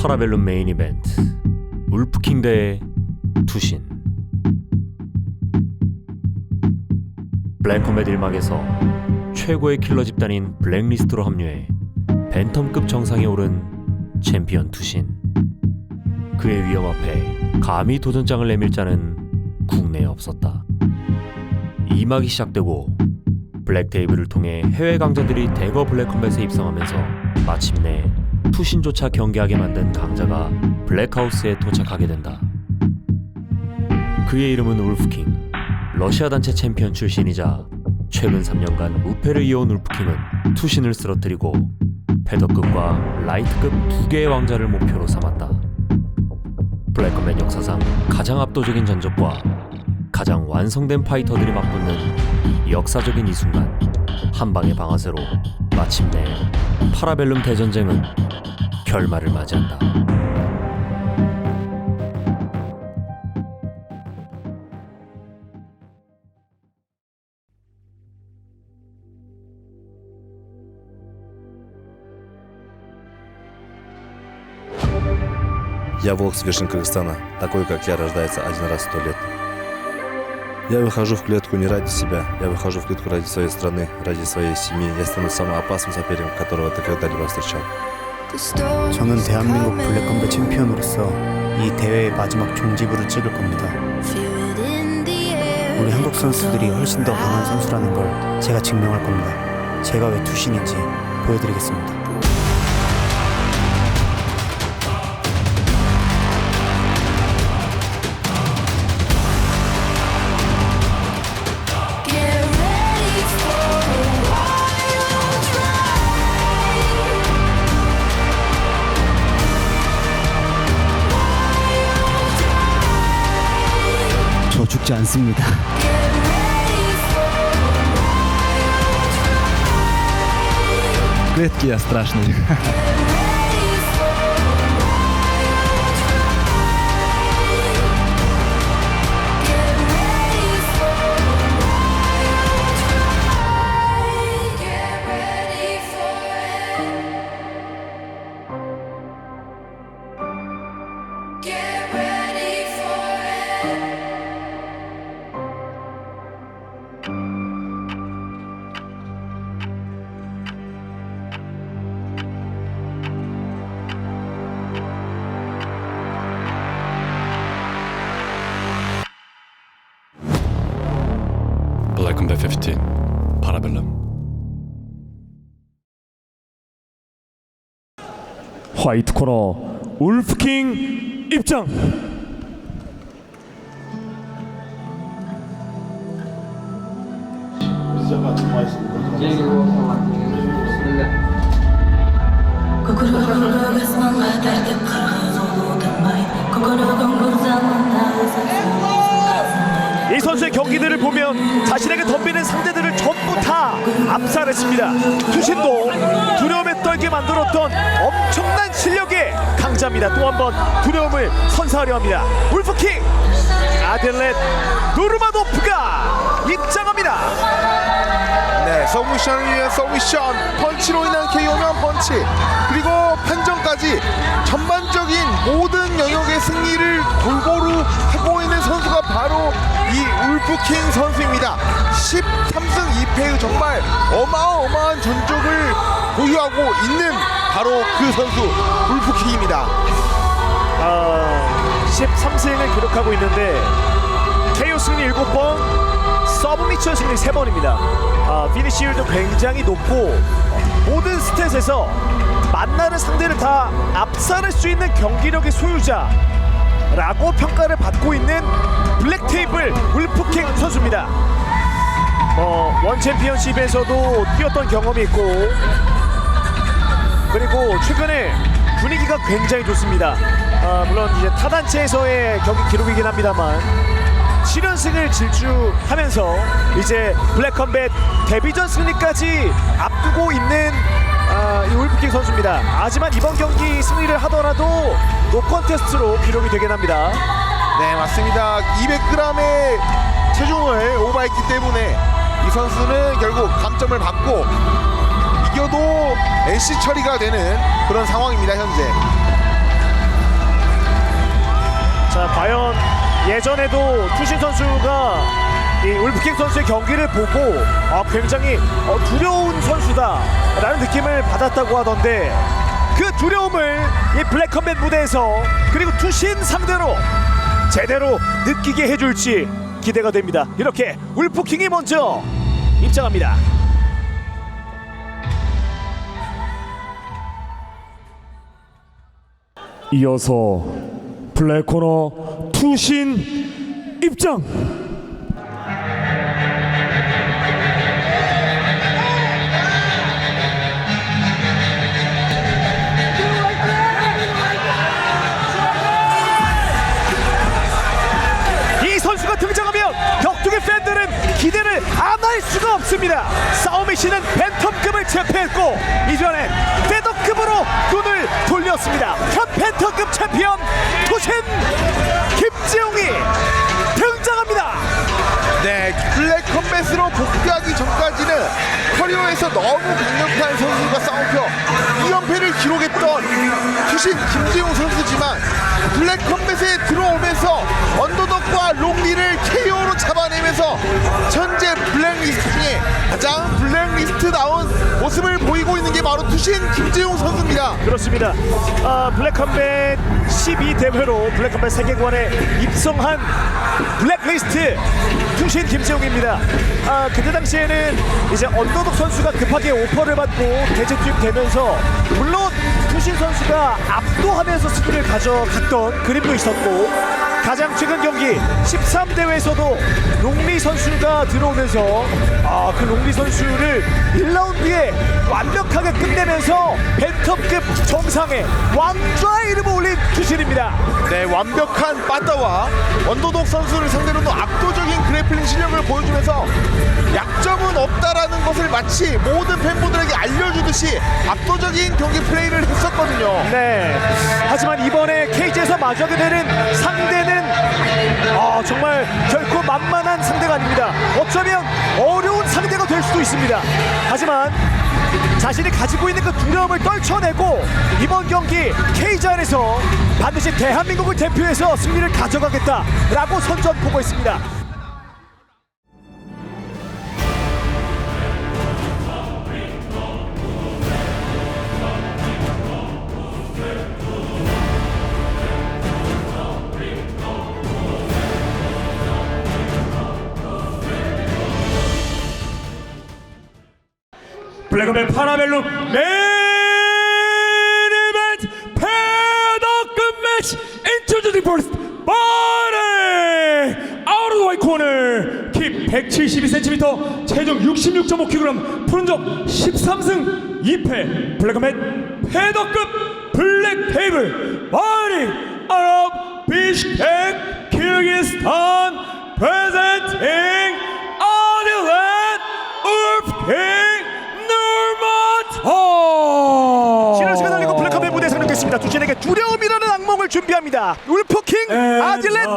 파라벨룸 메인 이벤트 울프킹 대 투신. 블랙컴뱃 1막에서 최고의 킬러 집단인 블랙리스트로 합류해 벤텀급 정상에 오른 챔피언 투신. 그의 위험 앞에 감히 도전장을 내밀 자는 국내에 없었다. 2막이 시작되고 블랙테이블을 통해 해외 강자들이 대거 블랙컴뱃에 입성하면서 마침내 투신조차 경계하게 만든 강자가 블랙하우스에 도착하게 된다. 그의 이름은 울프킹. 러시아 단체 챔피언 출신이자 최근 3년간 무패를 이어온 울프킹은 투신을 쓰러뜨리고 패더급과 라이트급 두 개의 왕자를 목표로 삼았다. 블랙컴뱃 역사상 가장 압도적인 전적과 가장 완성된 파이터들이 맞붙는 역사적인 이 순간, 한 방의 방아쇠로 마침내 파라벨룸 대전쟁은 결말을 맞이한다. Я волк с вершин Кыргызстана, такой, как я, рождается один раз в 100 лет. Я выхожу в клетку не ради себя, я выхожу в клетку ради своей страны, ради своей семьи. Я стану самым опасным соперником, которого ты когда-либо встречал. 저는 대한민국 블랙컴뱃 챔피언으로서 이 대회의 마지막 종지부를 찍을 겁니다. 우리 한국 선수들이 훨씬 더 강한 선수라는 걸 제가 증명할 겁니다. 제가 왜 투신인지 보여드리겠습니다. 저 죽지 않습니다. Клетки я страшный. 블랙컴뱃 15 파라벨룸. 화이트 코너 울프킹 입장. 이 선수의 경기들을 보면 자신에게 덤비는 상대들을 전부 다 압살했습니다. 투신도 두려움에 떨게 만들었던 엄청난 실력의 강자입니다. 또 한 번 두려움을 선사하려 합니다. 울프킹 아델렛 누르마도프가 입장합니다. 네, 서브미션을 위한 서브미션, 펀치로 인한 KO면 펀치, 그리고 판정까지 전반적인 모든 영역의 승리를 골고루 하고 있는 선수가 바로 이 울프킹 선수입니다. 13승 2패의 정말 어마어마한 전적을 보유하고 있는 바로 그 선수 울프킹입니다. 13승을 기록하고 있는데 KO 승리 7번, 서브미션 승리 3번입니다. 피니시율도 굉장히 높고 모든 스탯에서 만나는 상대를 다 압살할 수 있는 경기력의 소유자라고 평가를 받고 있는 블랙테이블 울프킹 선수입니다. 원 챔피언십에서도 뛰었던 경험이 있고, 그리고 최근에 분위기가 굉장히 좋습니다. 물론 이제 타단체에서의 경기 기록이긴 합니다만 7연승을 질주하면서 이제 블랙컴뱃 데뷔전 승리까지 앞두고 있는 이 울프킹 선수입니다. 하지만 이번 경기 승리를 하더라도 노컨테스트로 기록이 되긴 합니다. 네, 맞습니다. 200g의 체중을 오버했기 때문에 이 선수는 결국 감점을 받고 이겨도 NC 처리가 되는 그런 상황입니다. 현재 자, 과연 예전에도 투신 선수가 이 울프킹 선수의 경기를 보고 굉장히 두려운 선수다라는 느낌을 받았다고 하던데, 그 두려움을 이 블랙컴뱃 무대에서 그리고 투신 상대로 제대로 느끼게 해줄지 기대가 됩니다. 이렇게 울프킹이 먼저 입장합니다. 이어서 블랙코너 투신 입장. 이 선수가 등장하면 격투기 팬들은 기대를 안 할 수가 없습니다. 싸움의 신은 벤텀급을 제패했고 이전엔 페더급으로 눈을 돌렸습니다. 현 벤텀급 챔피언 투신 김재웅이 등장합니다. 네, 블랙컴뱃으로 복귀하기 전까지는 커리어에서 너무 강력한 선수가 싸움표 2연패를 기록했던 투신 김재웅 선수지만 블랙컴뱃에 들어오면서 언더독과 롱리를 KO로 잡아내면서 현재 블랙리스트 중에 가장 블랙리스트다운 모습을 보이고 있는 게 바로 투신 김재웅 선수입니다. 그렇습니다. 블랙컴뱃 12대회로 블랙컴뱃 세계관에 입성한 블랙리스트 투신 김재웅입니다. 그때 당시에는 이제 언더독 선수가 급하게 오퍼를 받고 대체 투입되면서 물론 투신 선수가 압도하면서 승리를 가져갔던 그림도 있었고, 가장 최근 경기 13대회에서도 롱리 선수가 들어오면서 그 롱리 선수를 1라운드에 완벽하게 끝내면서 벤텀급 정상에 왕좌의 이름을 올린 투신입니다. 네, 완벽한 빠따와 언더독 선수를 상대로도 압도적인 그래플링 실력을 보여주면서 약점은 없다라는 것을 마치 모든 팬분들에게 알려주듯이 압도적인 경기 플레이를 했었거든요. 네. 하지만 이번에 케이지에서 마주하게 되는 상대는 정말 결코 만만한 상대가 아닙니다. 어쩌면 어려운 상대가 될 수도 있습니다. 하지만 자신이 가지고 있는 그 두려움을 떨쳐내고 이번 경기 케이지 안에서 반드시 대한민국을 대표해서 승리를 가져가겠다라고 선전포고했습니다. 블랙컴뱃 파라벨룸 메인 이벤트 패더급 매치 인트로듀싱 퍼스트 바디 아웃 오브 화이트 코너 키 172cm 체중 66.5kg 푸른적 13승 2패 블랙컴뱃 패더급 블랙 테이블 바디 아랍 비슈케크 키르기스탄 프레젠팅 아딜랜드 울프킹 지난 시간 달리고 블랙컴뱃 무대에 상륙했습니다. 투신에게 두려움이라는 악몽을 준비합니다. 울프킹 아딜렛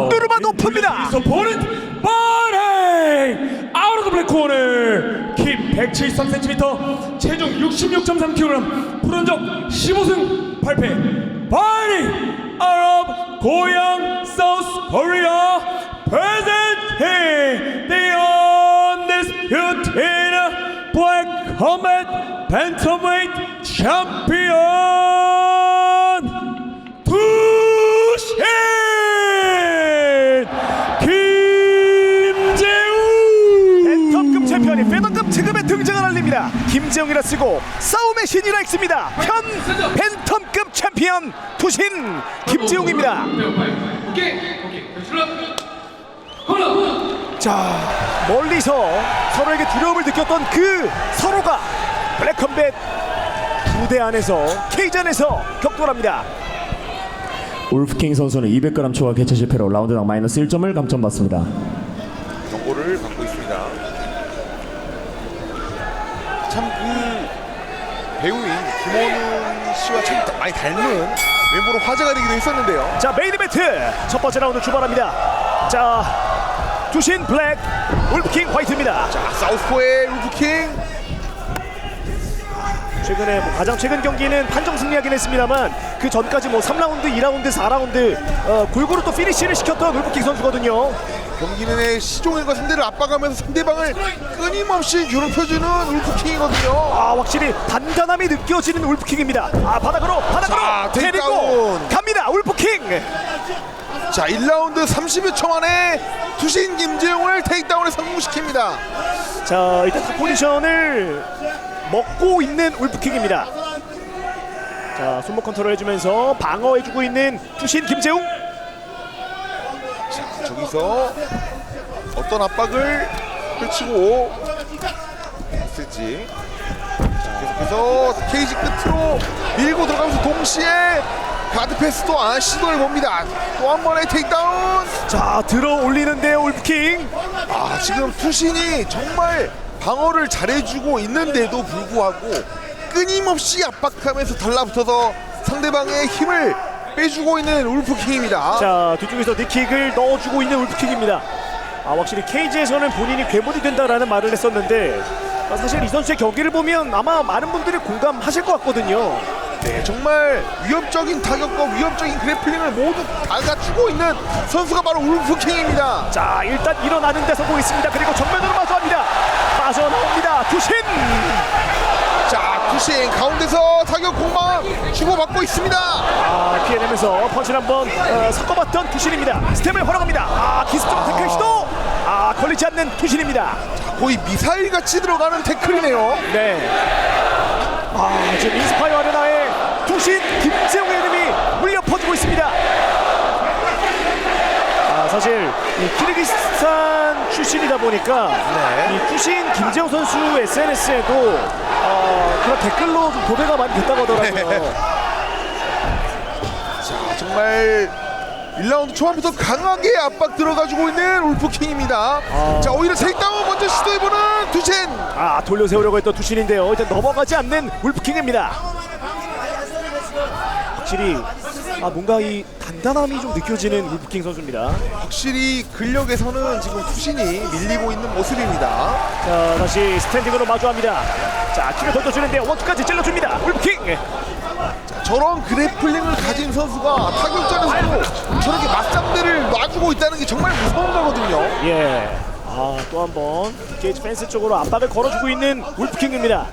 누르마노프입니다. 서포는 바레 아웃 오브 블랙 코너 키 173cm 체중 66.3kg 푸른적 15승 8패 바레 아랍 고향 사우스 코리아 presenting the undisputed 블랙컴뱃 벤텀웨이트 챔피언 투신 김재웅. 벤텀급 챔피언이 페더급 체급에 등장을 알립니다. 김재웅이라 쓰고 싸움의 신이라 읽습니다. 현 벤텀급 챔피언 투신 김재웅입니다. 자, 멀리서 서로에게 두려움을 느꼈던 그 서로가 블랙컴뱃 무대 안에서 케이지 안에서 격돌합니다. 울프킹 선수는 200g 초과 개체 실패로 라운드당 마이너스 1점을 감점받습니다. 경고를 받고 있습니다. 참 그 배우인 김원훈 씨와 참 많이 닮은 외모로 화제가 되기도 했었는데요. 자, 메인 이벤트 첫 번째 라운드 출발합니다. 자, 투신 블랙, 울프킹 화이트입니다. 자, 사우스포의 울프킹 최근에 가장 최근 경기는 판정 승리하긴 했습니다만 그 전까지 3라운드, 2라운드, 4라운드 골고루 또 피니시를 시켰던 울프킹 선수거든요. 경기는 시종일과 상대를 압박하면서 상대방을 끊임없이 괴롭혀주는 울프킹이거든요. 확실히 단단함이 느껴지는 울프킹입니다. 바닥으로 자, 때리고 테이크다운. 갑니다. 울프킹. 자, 1라운드 30여 초 만에 투신 김재용을 테이크다운에 성공시킵니다. 자, 일단 탑 포지션을 먹고 있는 울프킹입니다. 자, 손목 컨트롤 해주면서 방어해주고 있는 투신 김재웅. 자, 저기서 어떤 압박을 펼치고 있을지. 자, 계속해서 케이지 끝으로 밀고 들어가면서 동시에 가드 패스도 시도해 봅니다. 또 한 번의 테이크다운. 자, 들어 올리는데요, 울프킹. 지금 투신이 정말 방어를 잘해주고 있는데도 불구하고 끊임없이 압박하면서 달라붙어서 상대방의 힘을 빼주고 있는 울프킹입니다. 자, 뒤쪽에서 니킥을 넣어주고 있는 울프킹입니다. 확실히 케이지에서는 본인이 괴물이 된다라는 말을 했었는데 사실 이 선수의 경기를 보면 아마 많은 분들이 공감하실 것 같거든요. 네, 정말 위협적인 타격과 위협적인 그래플링을 모두 다 갖추고 있는 선수가 바로 울프킹입니다. 자, 일단 일어나는 데 성공했습니다. 그리고 정면으로 마주합니다. 빠져나옵니다. 투신. 자, 투신 가운데서 타격 공방 주고받고 있습니다. 피해내면서 펀치를 한번 섞어봤던 투신입니다. 스텝을 활용합니다. 기습적 태클 시도. 걸리지 않는 투신입니다. 거의 미사일 같이 들어가는 태클이네요. 네. 지금 인스파이어 아레나에 투신 김재웅의 이름이 물려 퍼지고 있습니다. 사실 이 키르기스탄 출신이다 보니까 이 투신 김재웅 선수 SNS에도 그런 댓글로 좀 도배가 많이 됐다고 하더라고요. 자, 정말 1라운드 초반부터 강하게 압박 들어가지고 있는 울프킹입니다. 자, 오히려 테이크다운 먼저 시도해보는 투신. 돌려 세우려고 했던 투신인데요. 일단 넘어가지 않는 울프킹입니다. 확실히 뭔가 이 단단함이 좀 느껴지는 울프킹 선수입니다. 확실히 근력에서는 지금 투신이 밀리고 있는 모습입니다. 자, 다시 스탠딩으로 마주합니다. 자, 킥을 던져주는데 원투까지 찔러줍니다. 울프킹. 저런 그래플링을 가진 선수가 타격전에서도 저렇게 맞상대를 놔주고 있다는 게 정말 무서운 거거든요. 예. 또 한 번 게이지 펜스 쪽으로 압박을 걸어주고 있는 울프킹입니다.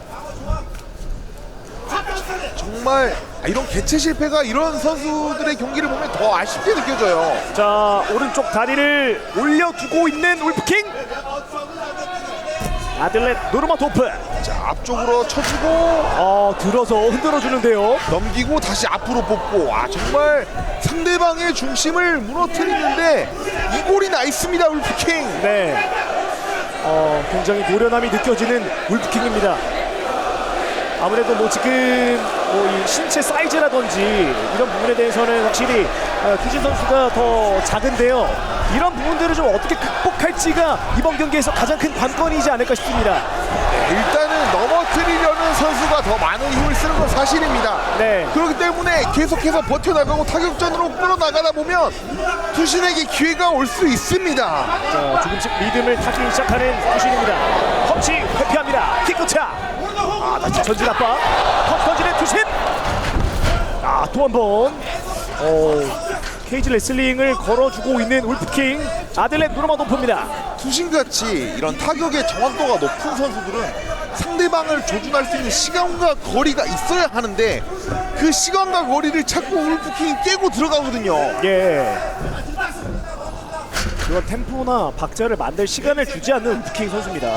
정말 이런 개체 실패가 이런 선수들의 경기를 보면 더 아쉽게 느껴져요. 자, 오른쪽 다리를 올려두고 있는 울프킹. 아들렛 노르마토프. 자, 앞쪽으로 쳐주고 들어서 흔들어주는데요. 넘기고 다시 앞으로 뽑고 정말 상대방의 중심을 무너뜨리는데 이골이 나 있습니다. 울프킹. 네. 굉장히 노련함이 느껴지는 울프킹입니다. 아무래도 지금 이 신체 사이즈라든지 이런 부분에 대해서는 확실히 투신 선수가 더 작은데요. 이런 부분들을 좀 어떻게 극복할지가 이번 경기에서 가장 큰 관건이지 않을까 싶습니다. 일단은 넘어뜨리려는 선수가 더 많은 힘을 쓰는 건 사실입니다. 네. 그렇기 때문에 계속해서 버텨나가고 타격전으로 끌어나가다 보면 투신에게 기회가 올 수 있습니다. 자, 조금씩 리듬을 타기 시작하는 투신입니다. 펀치 회피합니다. 킥코차. 다시 전진 압박. 펀치 던지는 투신. 또 한 번. 케이지 레슬링을 걸어주고 있는 울프킹. 아들렛 노르마토프입니다. 투신같이 이런 타격의 정확도가 높은 선수들은 상대방을 조준할 수 있는 시간과 거리가 있어야 하는데 그 시간과 거리를 자꾸 울프킹이 깨고 들어가거든요. 예. 그런 템포나 박자를 만들 시간을 주지 않는 울프킹 선수입니다.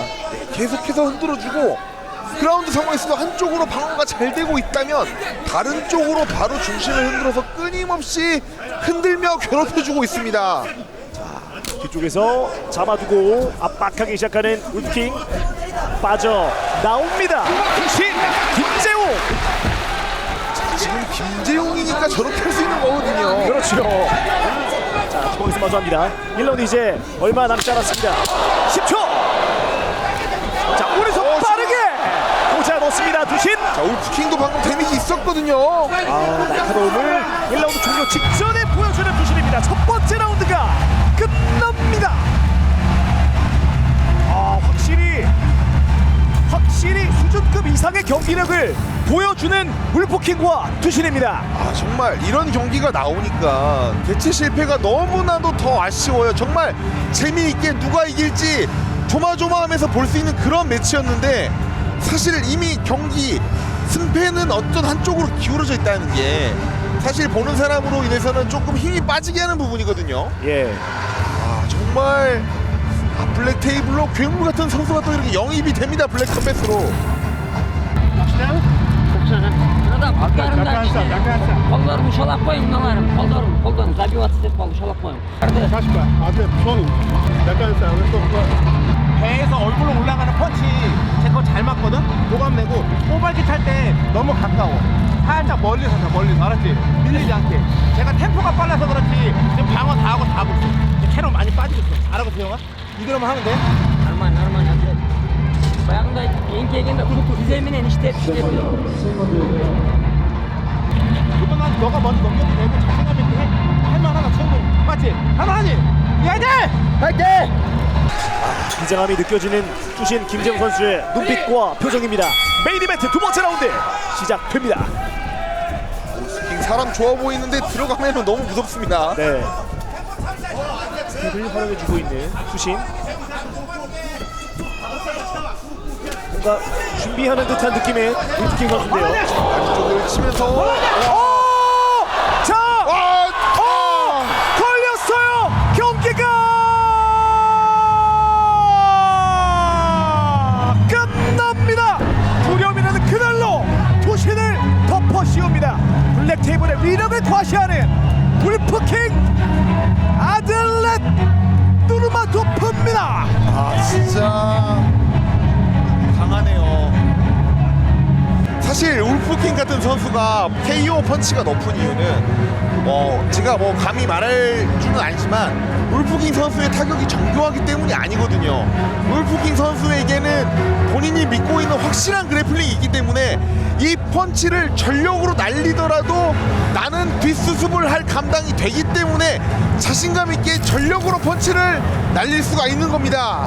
계속해서 흔들어주고 그라운드 상황에서도 한쪽으로 방어가 잘 되고 있다면 다른 쪽으로 바로 중심을 흔들어서 끊임없이 흔들며 괴롭혀주고 있습니다. 뒤쪽에서 잡아두고 압박하기 시작하는 울프킹. 빠져 나옵니다. 투신 김재웅. 지금 김재용이니까 저렇게 할 수 있는 거거든요. 그렇죠. 자, 거기서 마주합니다. 1라운드 이제 얼마 남지 않았습니다. 10초. 자, 오른손 빠르게 고자 넣습니다. 투신. 자, 울프킹도 방금 데미지 있었거든요. 날카로움을 1라운드 종료 직전에 보여주는 투신입니다. 첫 번째 라운드가 끝납니다. 확실히 수준급 이상의 경기력을 보여주는 울프킹과 투신입니다. 아, 정말 이런 경기가 나오니까 개최 실패가 너무나도 더 아쉬워요. 정말 재미있게 누가 이길지 조마조마하면서 볼 수 있는 그런 매치였는데 사실 이미 경기 승패는 어떤 한쪽으로 기울어져 있다는 게 사실 보는 사람으로 인해서는 조금 힘이 빠지게 하는 부분이거든요. 예. 아, 정말 블랙 테이블로 괴물 같은 선수가 또 이렇게 영입이 됩니다. 블랙 컴뱃으로. Adam atlarından işte. Kollarımı şalak koyun lanarım. Kollarım забиваться деп балу şalak koyun. 배에서 얼굴로 올라가는 펀치 제 거 잘 맞거든? 도감 내고 꼬발기 탈 때 너무 가까워. 살짝 멀리서 가, 멀리서. 알았지? 밀리지 않게. 제가 템포가 빨라서 그렇지 지금 방어 다 하고 있어. 캐롤 많이 빠지고 있어. 알아고 태영아? 이대로만 하면 돼? Normal atlet. Bayağında yeni geldiğinde dizemine işte 이번 난 너가 먼저 넘겨도 되고 자신감 있게 해. 할만하다 충분히. 맞지? 할만하니? 야이들! 화이팅! 긴장감이 느껴지는 투신 김재웅 선수의 눈빛과 표정입니다. 메인 이벤트 두 번째 라운드 시작됩니다. 사람 좋아 보이는데 들어가면 너무 무섭습니다. 네. 스텝을 활용해주고 있는 투신. 뭔가 준비하는 듯한 느낌의 울프킹 선수인데요. 안쪽을 치면서 자! 걸렸어요! 경기가 끝납니다! 두려움이라는 그날로 투신을 덮어 씌웁니다. 블랙 테이블의 위력을 과시하는 울프킹 아들렛 누르마도프입니다. 아, 진짜 강하네요. 사실 울프킹 같은 선수가 KO 펀치가 높은 이유는 제가 감히 말할 줄은 아니지만 울프킹 선수의 타격이 정교하기 때문이 아니거든요. 울프킹 선수에게는 본인이 믿고 있는 확실한 그래플링이 있기 때문에 이 펀치를 전력으로 날리더라도 나는 뒷수습을 할 감당이 되기 때문에 자신감 있게 전력으로 펀치를 날릴 수가 있는 겁니다.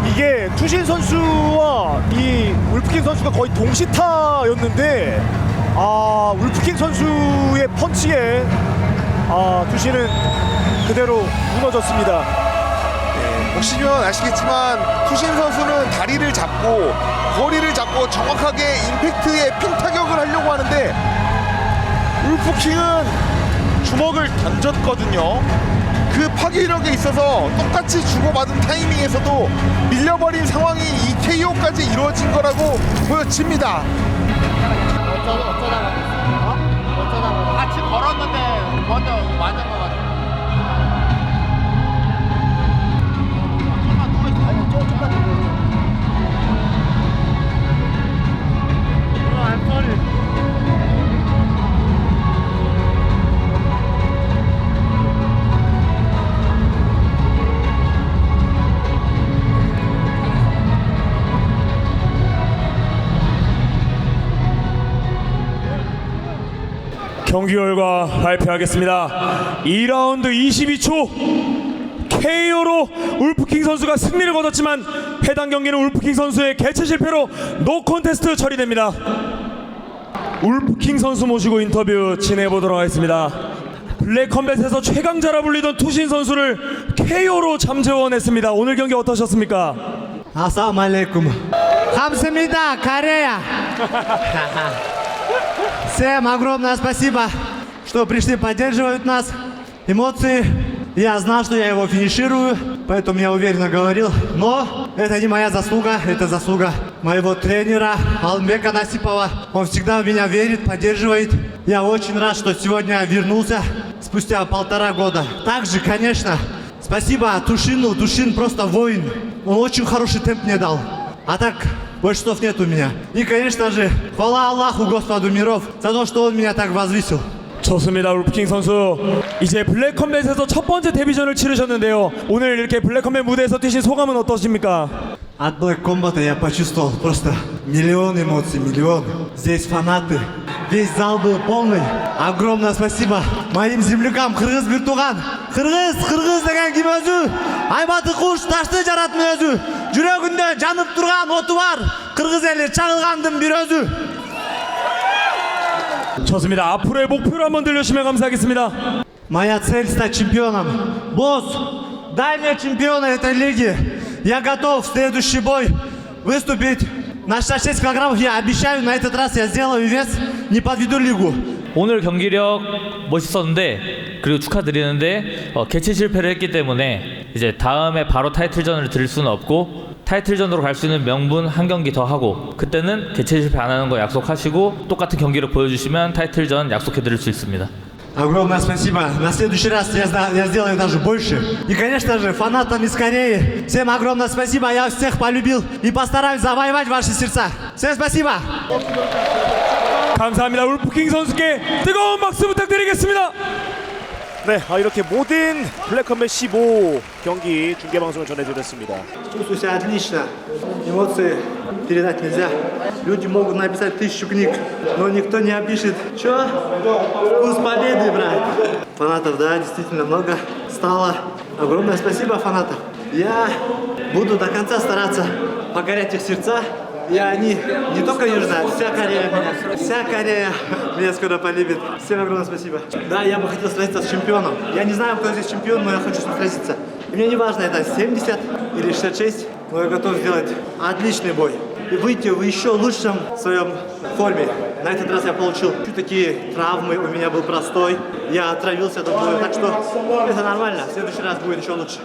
이게 투신 선수와 이 울프킹 선수가 거의 동시타였는데 울프킹 선수의 펀치에 투신은 그대로 무너졌습니다. 보시면 아시겠지만 투신 선수는 다리를 잡고 거리를 잡고 정확하게 임팩트에 핀 타격을 하려고 하는데 울프킹은 주먹을 던졌거든요. 그 파괴력에 있어서 똑같이 주고받은 타이밍에서도 밀려버린 상황이 이 KO까지 이루어진 거라고 보여집니다. 같이 걸었는데 먼저 맞은 거 같아. 경기 결과 발표하겠습니다. 2라운드 22초 KO로 울프킹 선수가 승리를 거뒀지만 해당 경기는 울프킹 선수의 개최 실패로 노 콘테스트 처리됩니다. 울프킹 선수 모시고 인터뷰 진행해보도록 하겠습니다. 블랙 컴뱃에서 최강자라 불리던 투신 선수를 KO로 잠재워냈습니다. 오늘 경기 어떠셨습니까? Ассаламу алейкум. Хамсамида, Корея. Всем огромное спасибо, что пришли, поддерживают нас. Эмоции. Я знал, что я его финиширую, поэтому я уверенно говорил. Но это не моя заслуга, это заслуга моего тренера Алмбека Насипова. Он всегда в меня верит, поддерживает. Я очень рад, что сегодня вернулся спустя 1,5 года. Также, конечно, спасибо Тушину. Тушин просто воин. Он очень хороший темп мне дал. А так, больше слов нет у меня. И, конечно же, хвала Аллаху, Господу миров, за то, что Он меня так возвысил. 좋습니다. 울프킹 선수 이제 블랙 컴뱃에서 첫 번째 데뷔전을 치르셨는데요. 오늘 이렇게 블랙 컴뱃 무대에서 뛰신 소감은 어떠십니까? От Black Combat я почувствовал просто миллион эмоций, миллион. Здесь фанаты. Весь зал был полный. Огромное спасибо моим землякам. Кыргыз бир туган. Кыргыз деген ким өзү? Айматы куш, ташты жараттым өзү. жүрегінде жанып тұрған оты бар қырғыз елі чағылғандың бір өзі. 좋습니다. 앞으로의 목표를 한번 들려주시면 감사하겠습니다. Моя цель стать чемпионом. Босс, дай мне чемпиона этой лиги. Я готов в следующий бой выступить на 66 килограммов. Я обещаю, на этот раз я сделаю вес, не подведу лигу. 오늘 경기력 멋있었는데 그리고 축하드리는데 개최 실패를 했기 때문에 이제 다음에 바로 타이틀전을 드릴 수는 없고 타이틀전으로 갈 수 있는 명분 한 경기 더 하고 그때는 개최 실패 안 하는 거 약속하시고 똑같은 경기력 보여주시면 타이틀전 약속해 드릴 수 있습니다. Огромное спасибо. На следующий раз я сделаю даже больше. И, конечно же, фанатам из Кореи, всем огромное спасибо. Я всех полюбил и постараюсь завоевать ваши сердца. Всем спасибо. 감사합니다. 울프킹 선수께 뜨거운 박수 부탁드리겠습니다. 네, 이렇게 모든 블랙컴뱃 15 경기 중계 방송을 전해드렸습니다. Чувствую себя отлично. Эмоции передать нельзя. Люди могут написать 1000 книг, но никто не опишет. Чё? Вкус победы, брат. Фанатов, да, действительно много стало. Огромное спасибо фанатам. Я буду до конца стараться покорять их сердца. И они не только южная, вся Корея меня скоро полюбит. Всем огромное спасибо. Да, я бы хотел сразиться с чемпионом. Я не знаю, кто здесь чемпион, но я хочу сразиться. И мне не важно, это 70 или 66, но я готов сделать отличный бой. И выйти в еще лучшем своем форме. На этот раз я получил такие травмы, у меня был простой. Я отравился до боя, так что это нормально. В следующий раз будет еще лучше.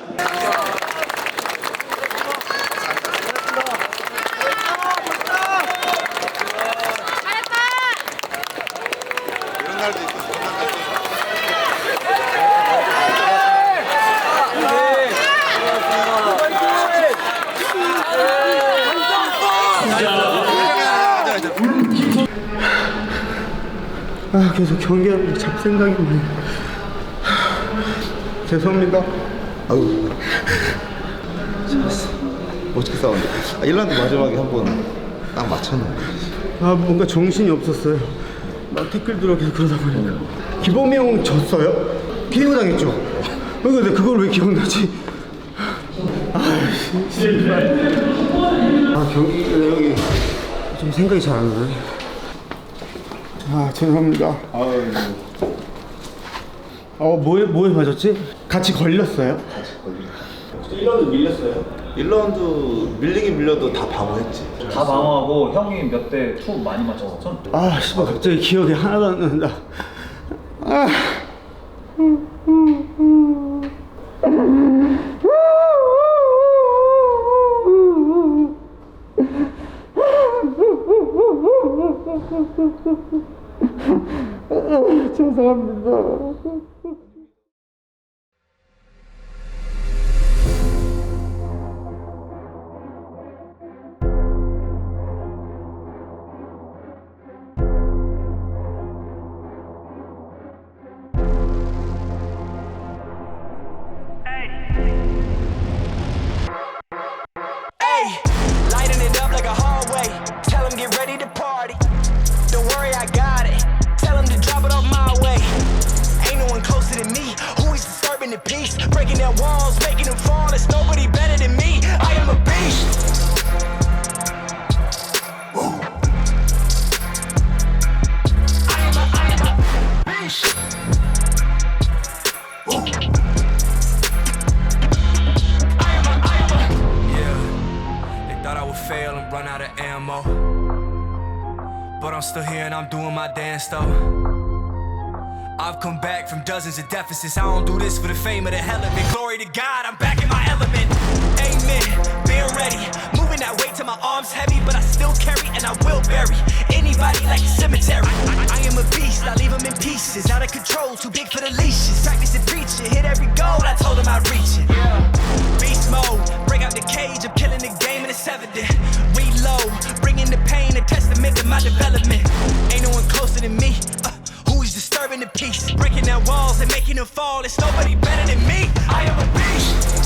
계속 경기하고 잡생각이 나요. 죄송합니다. 아유. 잘했어. 어떻게 싸웠는데? 1라운드 마지막에 한 번 딱 맞췄는데. 뭔가 정신이 없었어요. 막 태클 들어 계속 그러다 보니까. 기범이 형 졌어요? KO 당했죠? 근데 그걸 왜 기억나지? 경기 내용이 좀 생각이 잘 안 나네. 죄송합니다. 뭐에 맞았지? 같이 걸렸어요? 같이 걸렸어. 1라운드 밀렸어요? 1라운드 밀리긴 밀려도 다 방어했지. 다 방어하고 형이 몇 대 투 많이 맞췄어. 씨발 갑자기 기억이 하나도 안 난다. 죄송합니다. Lighting it up like a hallway. Tell them get ready to party. Don't worry, I got it. Tell them to drop it off my way. Ain't no one closer than me. Who is disturbing the peace? Breaking down walls, making them fall. There's nobody better than me. I am a beast. I am a beast. Fail and run out of ammo, but I'm still here and I'm doing my dance though. I've come back from dozens of deficits. I don't do this for the fame or the hell of it. Glory to God, I'm back in my element. Amen, being ready, moving that weight till my arms heavy, but I still carry and I will bury anybody like a cemetery. I am a beast, I leave them in pieces, out of control, too big for the leashes. Practicing preaching, hit every goal, I told them I'd reach it. Beast mode, break out the cage, I'm killing the game and it's evident. Reload, bringing the pain, a testament to my development. Ain't no one closer than me. Who is disturbing the peace? Breaking down walls and making them fall. It's nobody better than me. I am a beast.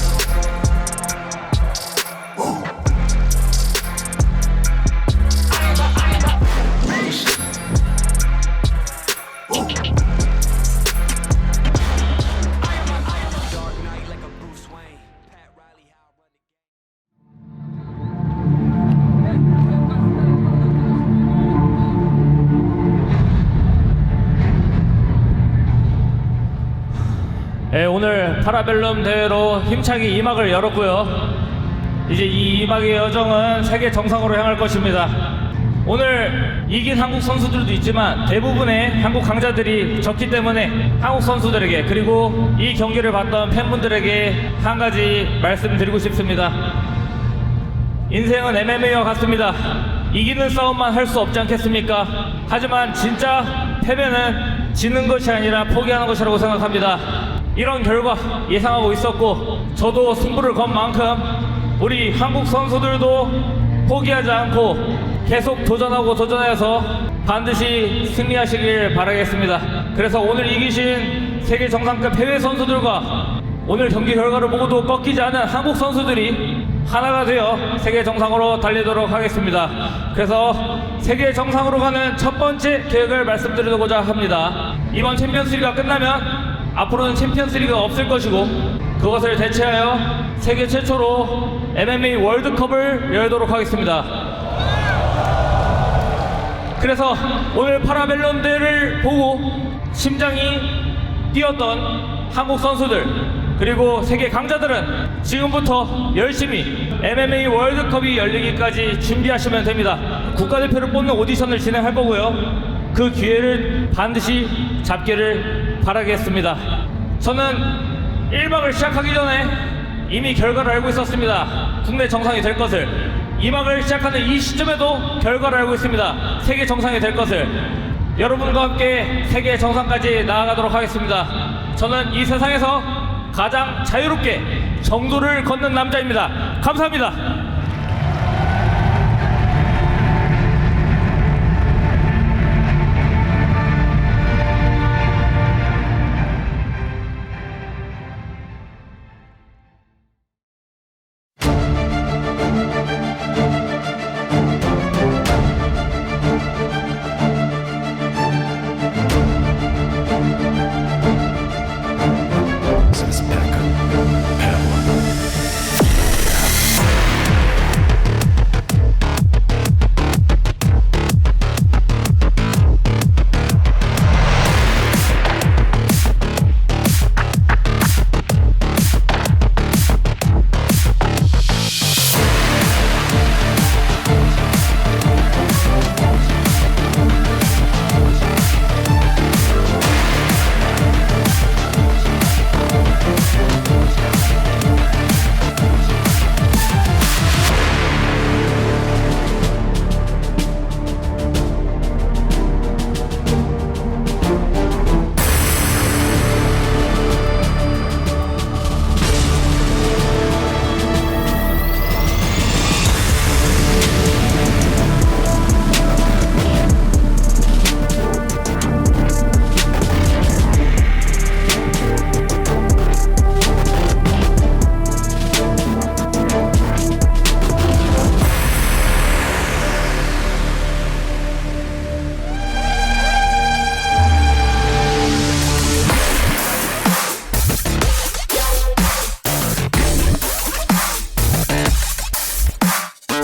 파라벨룸 대회로 힘차게 2막을 열었고요. 이제 이 2막의 여정은 세계 정상으로 향할 것입니다. 오늘 이긴 한국 선수들도 있지만 대부분의 한국 강자들이 졌기 때문에 한국 선수들에게 그리고 이 경기를 봤던 팬분들에게 한 가지 말씀드리고 싶습니다. 인생은 MMA와 같습니다. 이기는 싸움만 할 수 없지 않겠습니까? 하지만 진짜 패배는 지는 것이 아니라 포기하는 것이라고 생각합니다. 이런 결과 예상하고 있었고 저도 승부를 건 만큼 우리 한국 선수들도 포기하지 않고 계속 도전하고 도전해서 반드시 승리하시길 바라겠습니다. 그래서 오늘 이기신 세계 정상급 해외 선수들과 오늘 경기 결과를 보고도 꺾이지 않은 한국 선수들이 하나가 되어 세계 정상으로 달리도록 하겠습니다. 그래서 세계 정상으로 가는 첫 번째 계획을 말씀드리고자 합니다. 이번 챔피언스리그가 끝나면 앞으로는 챔피언스리그가 없을 것이고 그것을 대체하여 세계 최초로 MMA 월드컵을 열도록 하겠습니다. 그래서 오늘 파라벨룸 대회를 보고 심장이 뛰었던 한국 선수들 그리고 세계 강자들은 지금부터 열심히 MMA 월드컵이 열리기까지 준비하시면 됩니다. 국가대표를 뽑는 오디션을 진행할 거고요. 그 기회를 반드시 잡기를 바라겠습니다. 저는 1막을 시작하기 전에 이미 결과를 알고 있었습니다. 국내 정상이 될 것을. 2막을 시작하는 이 시점에도 결과를 알고 있습니다. 세계 정상이 될 것을. 여러분과 함께 세계 정상까지 나아가도록 하겠습니다. 저는 이 세상에서 가장 자유롭게 정도를 걷는 남자입니다. 감사합니다.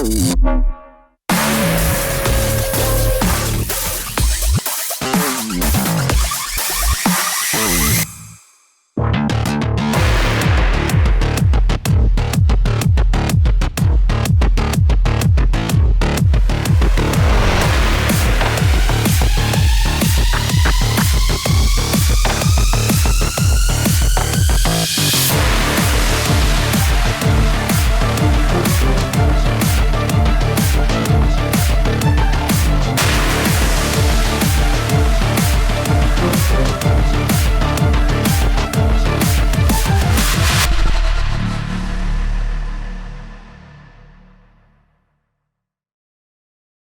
We'll be right back.